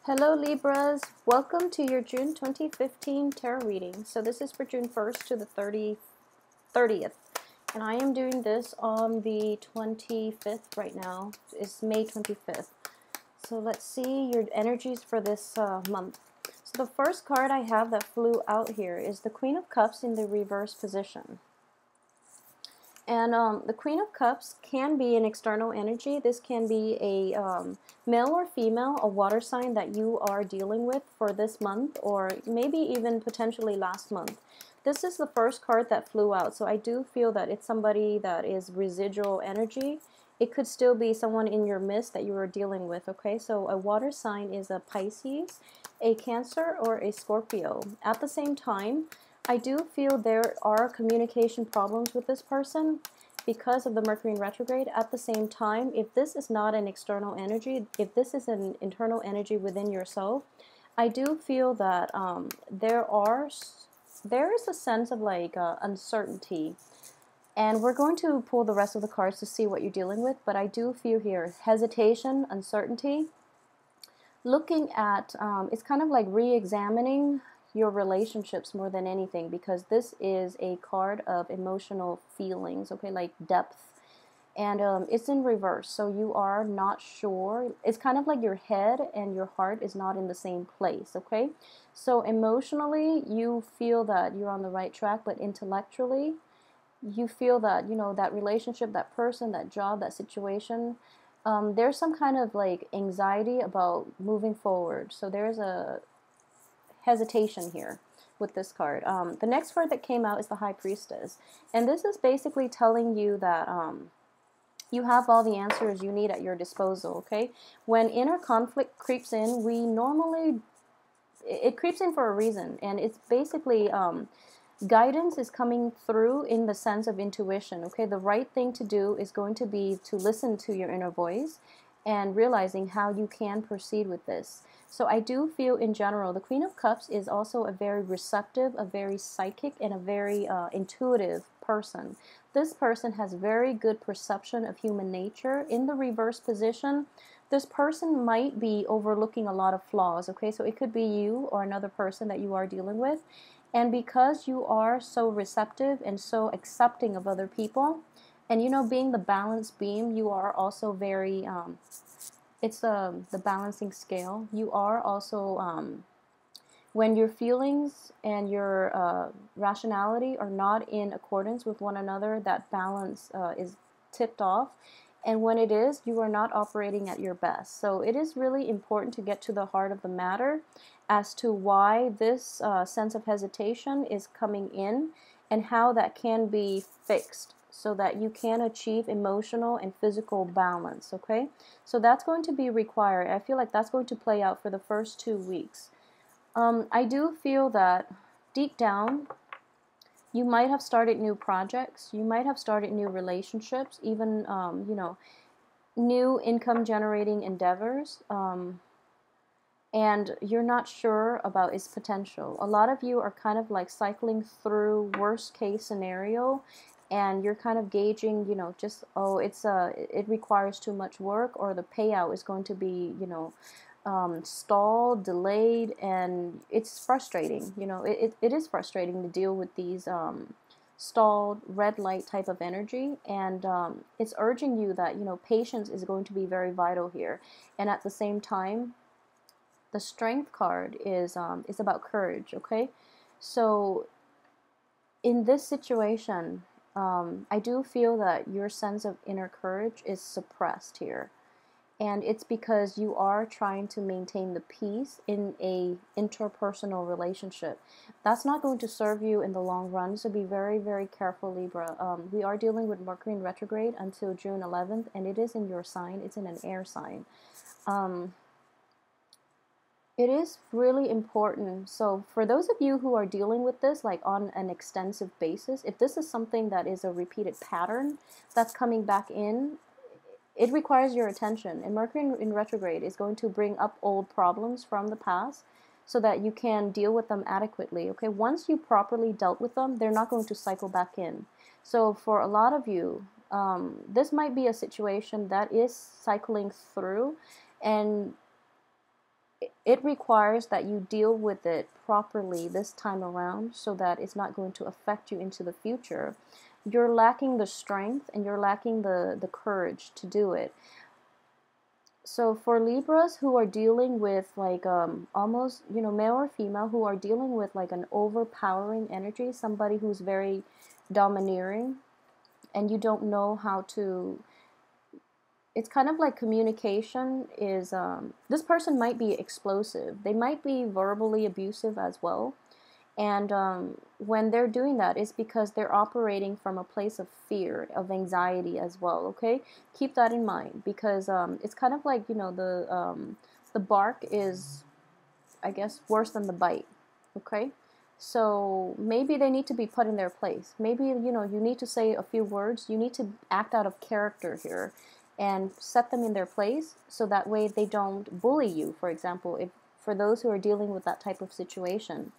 Hello Libras, welcome to your June 2015 tarot reading. So this is for June 1st to the 30th. And I am doing this on the 25th right now. It's May 25th. So let's see your energies for this month. So the first card I have that flew out here is the Queen of Cups in the reverse position. And the Queen of Cups can be an external energy. This can be a male or female, a water sign that you are dealing with for this month, or maybe even potentially last month. This is the first card that flew out, so I do feel that it's somebody that is residual energy. It could still be someone in your midst that you are dealing with, okay? So a water sign is a Pisces, a Cancer, or a Scorpio. At the same time, I do feel there are communication problems with this person because of the Mercury in retrograde. At the same time, if this is not an external energy, if this is an internal energy within yourself, I do feel that there is a sense of like uncertainty. And we're going to pull the rest of the cards to see what you're dealing with, but I do feel here hesitation, uncertainty, looking at, it's kind of like re-examining your relationships more than anything, because this is a card of emotional feelings, okay, like depth, and it's in reverse, so you are not sure. It's kind of like your head and your heart is not in the same place, okay? So emotionally, you feel that you're on the right track, but intellectually, you feel that, you know, that relationship, that person, that job, that situation, there's some kind of like anxiety about moving forward. So there's a hesitation here with this card. The next card that came out is the High Priestess, and this is basically telling you that you have all the answers you need at your disposal, okay? When inner conflict creeps in, it creeps in for a reason, and it's basically guidance is coming through in the sense of intuition, okay? The right thing to do is going to be to listen to your inner voice and realizing how you can proceed with this. So I do feel in general, the Queen of Cups is also a very receptive, a very psychic, and a very intuitive person. This person has very good perception of human nature. In the reverse position, this person might be overlooking a lot of flaws, okay? So it could be you or another person that you are dealing with. And because you are so receptive and so accepting of other people, and you know, being the balanced beam, you are also very, it's the balancing scale. You are also, when your feelings and your rationality are not in accordance with one another, that balance is tipped off. And when it is, you are not operating at your best. So it is really important to get to the heart of the matter as to why this sense of hesitation is coming in and how that can be fixed so that you can achieve emotional and physical balance, okay? So that's going to be required. I feel like that's going to play out for the first 2 weeks. I do feel that deep down, you might have started new projects, you might have started new relationships, even, you know, new income generating endeavors, and you're not sure about its potential. A lot of you are kind of like cycling through worst case scenario, and you're kind of gauging, you know, just, oh, it requires too much work, or the payout is going to be, you know, stalled, delayed, and it's frustrating. You know, it is frustrating to deal with these stalled red light type of energy, and it's urging you that, you know, patience is going to be very vital here. And at the same time, the Strength card is about courage, okay? So in this situation, I do feel that your sense of inner courage is suppressed here. And it's because you are trying to maintain the peace in a interpersonal relationship. That's not going to serve you in the long run, so be very, very careful, Libra. We are dealing with Mercury in retrograde until June 11th, and it is in your sign. It's in an air sign. It is really important. So for those of you who are dealing with this like on an extensive basis, if this is something that is a repeated pattern that's coming back in, it requires your attention. And Mercury in retrograde is going to bring up old problems from the past so that you can deal with them adequately. Okay, once you properly dealt with them, they're not going to cycle back in. So for a lot of you, this might be a situation that is cycling through, and it requires that you deal with it properly this time around so that it's not going to affect you into the future. You're lacking the strength and you're lacking the courage to do it. So for Libras who are dealing with like almost, you know, male or female, who are dealing with like an overpowering energy, somebody who's very domineering, and you don't know how to, it's kind of like communication is, this person might be explosive. They might be verbally abusive as well. And when they're doing that, it's because they're operating from a place of fear, of anxiety as well, okay? Keep that in mind, because it's kind of like, you know, the bark is, I guess, worse than the bite, okay? So maybe they need to be put in their place. Maybe, you know, you need to say a few words. You need to act out of character here and set them in their place so that way they don't bully you, for example, if for those who are dealing with that type of situation.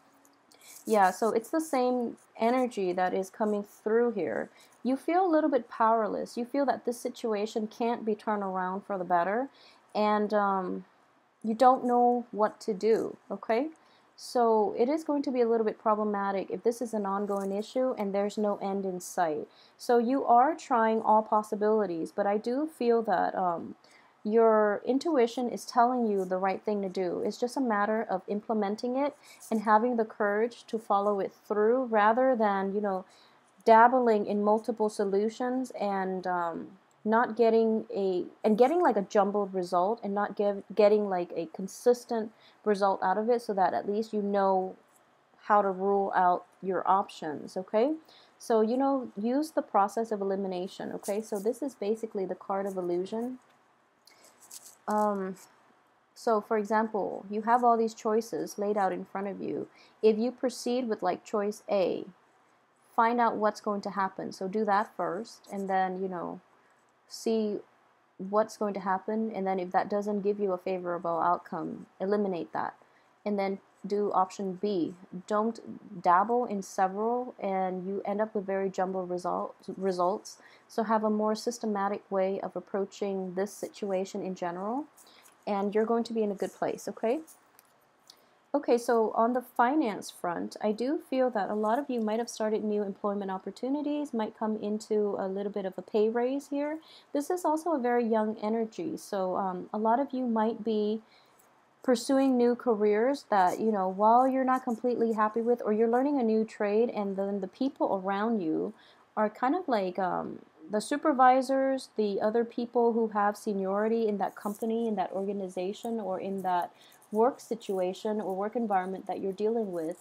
Yeah, so it's the same energy that is coming through here. You feel a little bit powerless. You feel that this situation can't be turned around for the better, and you don't know what to do, okay? So it is going to be a little bit problematic if this is an ongoing issue and there's no end in sight. So you are trying all possibilities, but I do feel that your intuition is telling you the right thing to do. It's just a matter of implementing it and having the courage to follow it through rather than, you know, dabbling in multiple solutions and not getting getting like a jumbled result and not getting like a consistent result out of it, so that at least you know how to rule out your options, okay? So, you know, use the process of elimination, okay? So this is basically the card of illusion. So for example, you have all these choices laid out in front of you. If you proceed with like choice A, find out what's going to happen. So do that first, and then, you know, see what's going to happen, and then if that doesn't give you a favorable outcome, eliminate that. And then do option B. Don't dabble in several and you end up with very jumbled results. So have a more systematic way of approaching this situation in general, and you're going to be in a good place, okay? Okay, so on the finance front, I do feel that a lot of you might have started new employment opportunities, might come into a little bit of a pay raise here. This is also a very young energy, so a lot of you might be pursuing new careers that, you know, while you're not completely happy with, or you're learning a new trade, and then the people around you are kind of like the supervisors, the other people who have seniority in that company, in that organization, or in that work situation or work environment that you're dealing with.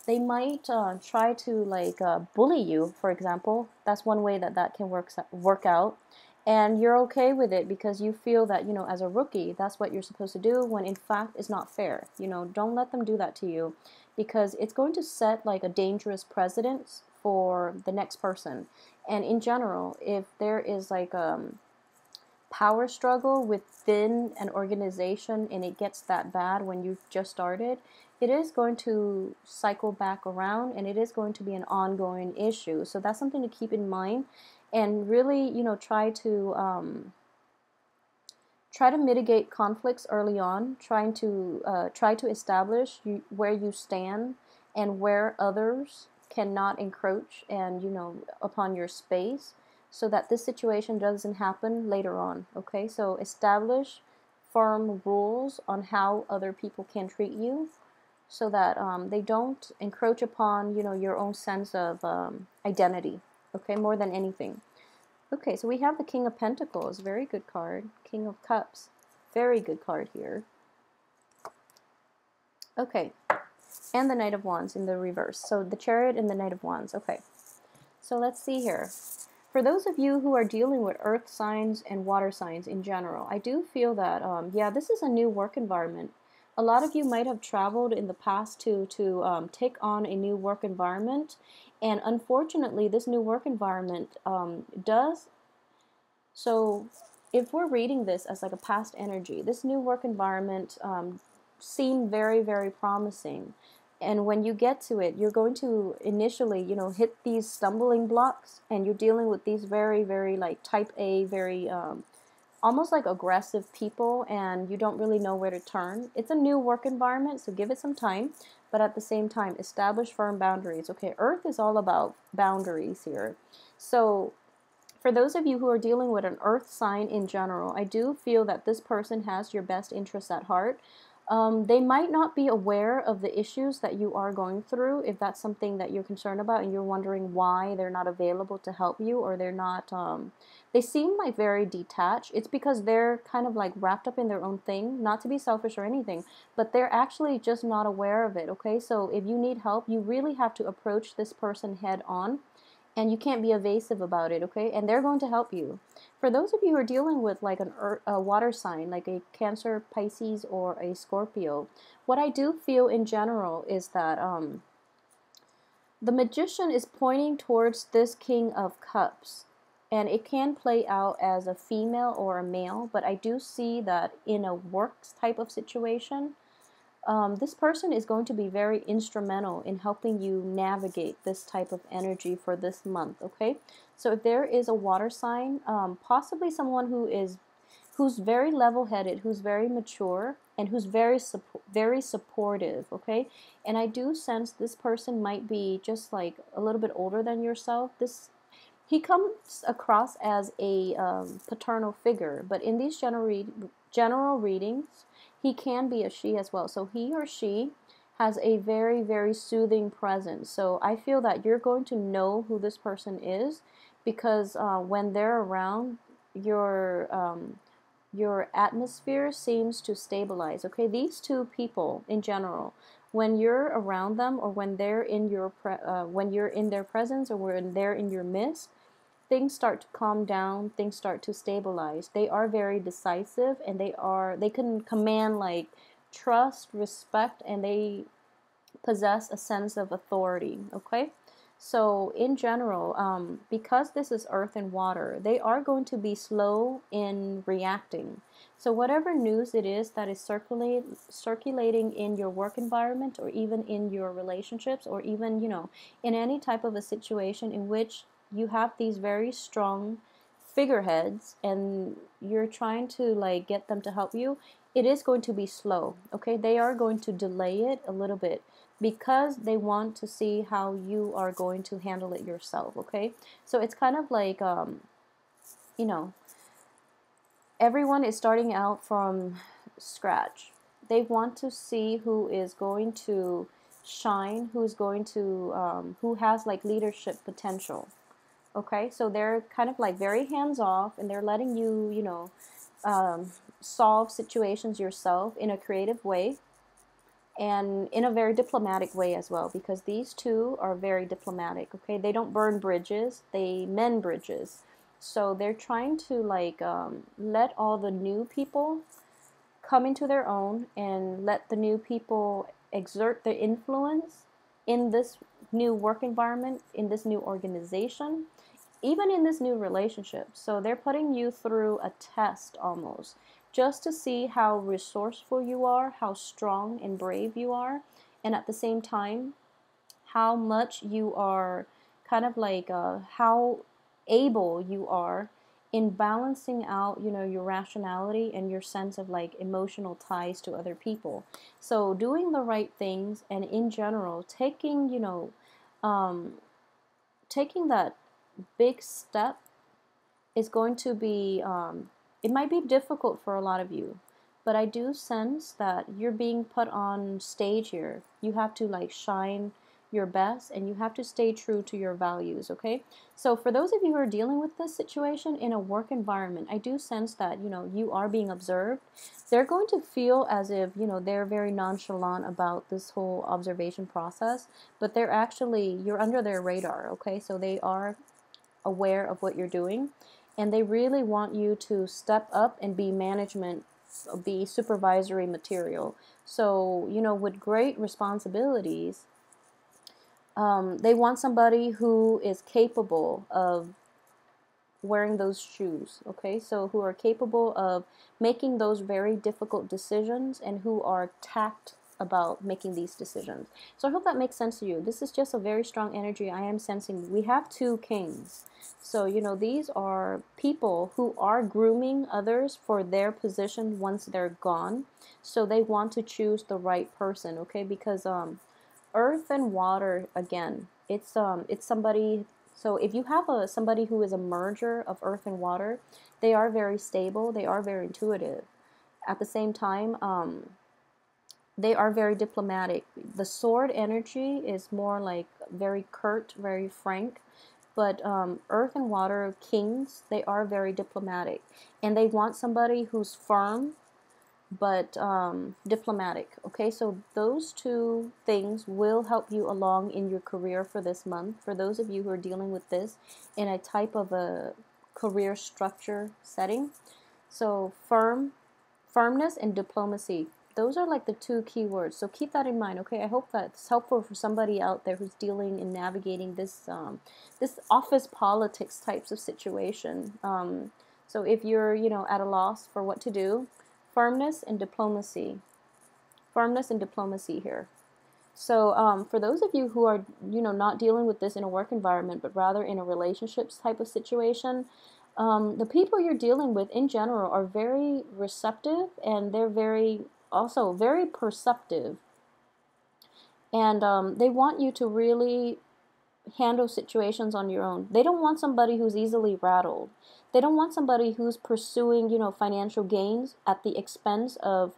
They might try to like bully you, for example. That's one way that that can work out. And you're okay with it because you feel that, you know, as a rookie, that's what you're supposed to do, when in fact it's not fair. You know, don't let them do that to you, because it's going to set like a dangerous precedent for the next person. And in general, if there is like power struggle within an organization and it gets that bad when you just started, it is going to cycle back around and it is going to be an ongoing issue. So that's something to keep in mind, and really, you know, try to mitigate conflicts early on, try to establish where you stand and where others cannot encroach and, you know, upon your space, so that this situation doesn't happen later on, okay? So establish firm rules on how other people can treat you, so that they don't encroach upon, you know, your own sense of identity, okay, more than anything. Okay, so we have the King of Pentacles, very good card. King of Cups, very good card here. Okay, and the Knight of Wands in the reverse. So the Chariot and the Knight of Wands, okay. So let's see here. For those of you who are dealing with earth signs and water signs in general, I do feel that, yeah, this is a new work environment. A lot of you might have traveled in the past to take on a new work environment, and unfortunately, this new work environment does. So, if we're reading this as like a past energy, this new work environment seemed very, very promising. And when you get to it, you're going to initially, you know, hit these stumbling blocks, and you're dealing with these very, very like type A, very almost like aggressive people, and you don't really know where to turn. It's a new work environment, so give it some time, but at the same time, establish firm boundaries. Okay, Earth is all about boundaries here. So for those of you who are dealing with an earth sign in general, I do feel that this person has your best interests at heart. They might not be aware of the issues that you are going through, if that's something that you're concerned about and you're wondering why they're not available to help you, or they're not, they seem like very detached. It's because they're kind of like wrapped up in their own thing, not to be selfish or anything, but they're actually just not aware of it, okay? So if you need help, you really have to approach this person head on, and you can't be evasive about it, okay? And they're going to help you. For those of you who are dealing with like a water sign, like a Cancer, Pisces, or a Scorpio, what I do feel in general is that the Magician is pointing towards this King of Cups. And it can play out as a female or a male, but I do see that in a work type of situation, this person is going to be very instrumental in helping you navigate this type of energy for this month, okay? So if there is a water sign, possibly someone who's very level-headed, who's very mature, and who's very supportive, okay? And I do sense this person might be just like a little bit older than yourself. He comes across as a paternal figure, but in these general readings, he can be a she as well. So he or she has a very, very soothing presence. So I feel that you're going to know who this person is, because when they're around, your atmosphere seems to stabilize. Okay, these two people in general, when you're around them, or when they're in when you're in their presence, or when they're in your midst, things start to calm down, things start to stabilize. They are very decisive, and they can command like trust, respect, and they possess a sense of authority, okay? So in general, because this is earth and water, they are going to be slow in reacting. So whatever news it is that is circulating in your work environment, or even in your relationships, or even, in any type of a situation in which you have these very strong figureheads and you're trying to like get them to help you, it is going to be slow, okay? They are going to delay it a little bit, because they want to see how you are going to handle it yourself, okay? So it's kind of like, you know, everyone is starting out from scratch. They want to see who is going to shine, who has like leadership potential, okay? So they're kind of like very hands-off, and they're letting you, solve situations yourself in a creative way, and in a very diplomatic way as well, because these two are very diplomatic, okay? They don't burn bridges, they mend bridges. So they're trying to like let all the new people come into their own, and let the new people exert their influence in this new work environment, in this new organization, even in this new relationship. So they're putting you through a test almost, just to see how resourceful you are, how strong and brave you are, and at the same time, how much you are kind of like, how able you are in balancing out, your rationality and your sense of like emotional ties to other people. So doing the right things, and in general, taking that big step is going to be, it might be difficult for a lot of you, but I do sense that you're being put on stage here. You have to like shine your best, and you have to stay true to your values, okay? So for those of you who are dealing with this situation in a work environment, I do sense that, you are being observed. They're going to feel as if, they're very nonchalant about this whole observation process, but you're under their radar, okay? So they are aware of what you're doing, and they really want you to step up and be supervisory material. So, with great responsibilities, they want somebody who is capable of wearing those shoes, okay? So who are capable of making those very difficult decisions, and who are about making these decisions. So I hope that makes sense to you. This is just a very strong energy I am sensing. We have two kings. So, you know, these are people who are grooming others for their position once they're gone. So they want to choose the right person, okay? Because earth and water, again, it's somebody. So if you have somebody who is a merger of earth and water, they are very stable, they are very intuitive. At the same time, they are very diplomatic. The sword energy is more like very curt, very frank. But earth and water kings, they are very diplomatic. And they want somebody who's firm, but diplomatic. Okay, so those two things will help you along in your career for this month. For those of you who are dealing with this in a type of a career structure setting. So firmness and diplomacy. Those are like the two key words. So keep that in mind, okay? I hope that's helpful for somebody out there who's dealing and navigating this this office politics types of situation. So if you're, you know, at a loss for what to do, firmness and diplomacy. Firmness and diplomacy here. So for those of you who are, you know, not dealing with this in a work environment, but rather in a relationships type of situation, the people you're dealing with in general are very receptive, and they're also very perceptive. And they want you to really handle situations on your own. They don't want somebody who's easily rattled. They don't want somebody who's pursuing, you know, financial gains at the expense of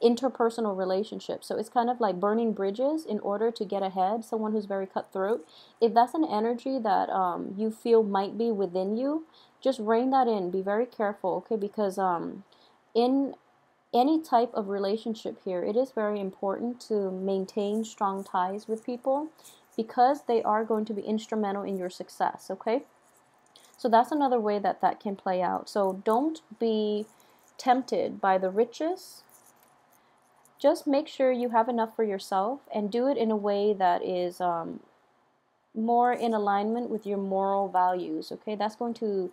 interpersonal relationships. So it's kind of like burning bridges in order to get ahead. Someone who's very cutthroat. If that's an energy that you feel might be within you, just rein that in. Be very careful, okay? Because in any type of relationship here, it is very important to maintain strong ties with people, because they are going to be instrumental in your success, okay? So that's another way that that can play out. So don't be tempted by the riches. Just make sure you have enough for yourself, and do it in a way that is more in alignment with your moral values, okay? That's going to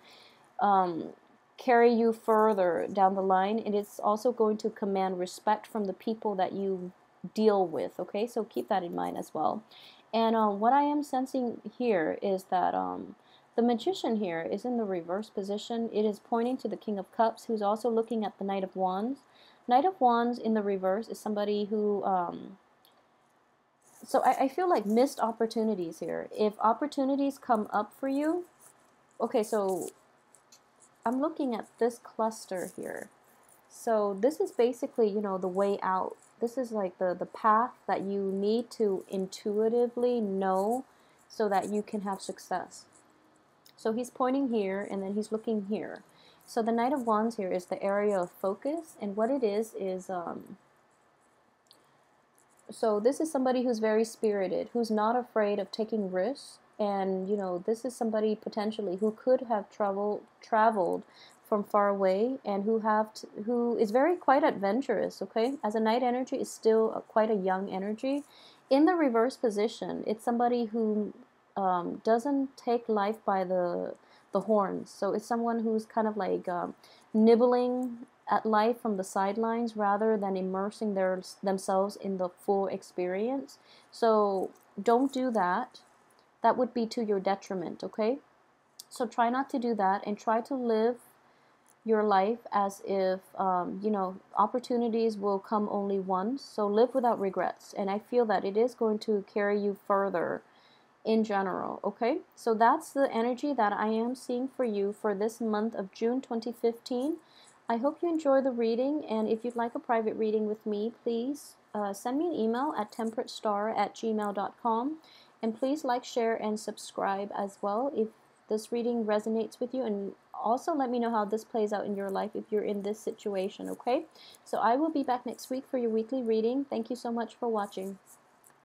carry you further down the line, and it's also going to command respect from the people that you deal with, okay? So keep that in mind as well. And what I am sensing here is that the Magician here is in the reverse position. It is pointing to the King of Cups, who's also looking at the Knight of Wands. Knight of Wands in the reverse is somebody who so I feel like missed opportunities here. If opportunities come up for you, okay, so I'm looking at this cluster here. So this is basically, you know, the way out. This is like the path that you need to intuitively know so that you can have success. So he's pointing here, and then he's looking here. So the Knight of Wands here is the area of focus, and what it is so this is somebody who's very spirited, who's not afraid of taking risks. And, you know, this is somebody potentially who could have traveled from far away, and who is very quite adventurous, okay? As a Knight energy is still quite a young energy. In the reverse position, it's somebody who doesn't take life by the horns. So it's someone who's kind of like nibbling at life from the sidelines rather than immersing themselves in the full experience. So don't do that. That would be to your detriment, okay? So try not to do that, and try to live your life as if, you know, opportunities will come only once. So live without regrets. And I feel that it is going to carry you further in general, okay? So that's the energy that I am seeing for you for this month of June 2015. I hope you enjoy the reading, and if you'd like a private reading with me, please send me an email at temperatestar@gmail.com, and please like, share, and subscribe as well if this reading resonates with you, and also let me know how this plays out in your life if you're in this situation, okay? So I will be back next week for your weekly reading. Thank you so much for watching.